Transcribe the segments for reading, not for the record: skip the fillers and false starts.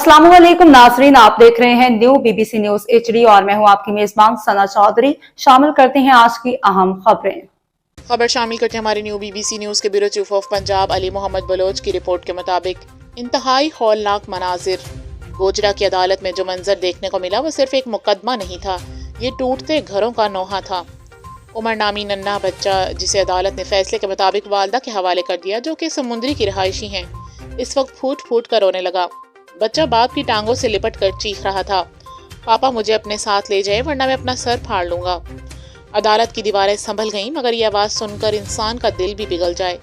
अस्सलाम वालेकुम नाज़रीन, आप देख रहे हैं न्यू बीबीसी न्यूज HD और मैं हूं आपकी मेजबान सना चौधरी। शामिल करते हैं आज की अहम खबरें। शामिल करते हैं हमारे न्यू बीबीसी न्यूज के bureau chief of Punjab Ali Mohammad Baloch की रिपोर्ट के मुताबिक इंतहाई हौलनाक मनाजिर। गोजरा की अदालत में जो मंजर देखने को मिला वो सिर्फ एक मुकदमा नहीं था, ये टूटते घरों का नोहा था। उमर नामी नन्हा बच्चा जिसे अदालत ने फैसले के मुताबिक वालदा के हवाले कर दिया, जो कि समुद्री की रिहायशी हैं, इस वक्त फूट फूट कर रोने लगा। बच्चा बाप की टांगों से लिपट कर चीख रहा था, पापा मुझे अपने साथ ले जाए वरना मैं अपना सर फाड़ लूंगा। अदालत की दीवारें संभल गईं, मगर ये आवाज़ सुनकर इंसान का दिल भी पिघल जाए।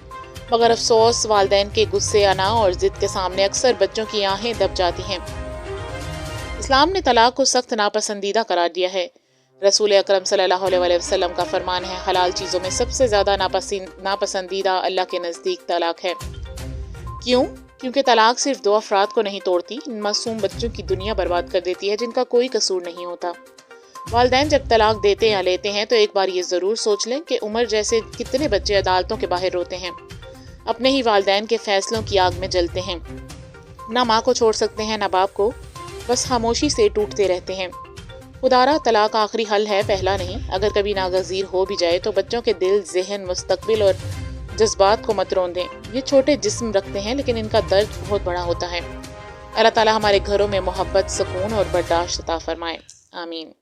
मगर अफसोस, वालिदैन के गुस्से, अना और जिद के सामने अक्सर बच्चों की आहें दब जाती हैं। इस्लाम ने तलाक को सख्त नापसंदीदा करार दिया है। रसूल अकरम सल्लल्लाहु अलैहि वसल्लम का फरमान है, हलाल चीज़ों में सबसे ज़्यादा नापसंदीदा अल्लाह के नज़दीक तलाक है। क्यों? क्योंकि तलाक सिर्फ दो अफराद को नहीं तोड़ती, इन मासूम बच्चों की दुनिया बर्बाद कर देती है जिनका कोई कसूर नहीं होता। वालिदैन जब तलाक देते या लेते हैं तो एक बार ये ज़रूर सोच लें कि उमर जैसे कितने बच्चे अदालतों के बाहर रोते हैं, अपने ही वालिदैन के फैसलों की आग में जलते हैं। ना माँ को छोड़ सकते हैं ना बाप को, बस खामोशी से टूटते रहते हैं। खुदारा तलाक आखिरी हल है, पहला नहीं। अगर कभी नागज़ीर हो भी जाए तो बच्चों के दिल, ज़हन, मुस्तकबिल और जज्बात को मत रोन दें। ये छोटे जिस्म रखते हैं लेकिन इनका दर्द बहुत बड़ा होता है। अल्लाह ताला हमारे घरों में मोहब्बत, सुकून और बर्दाश्त अता फरमाए। आमीन।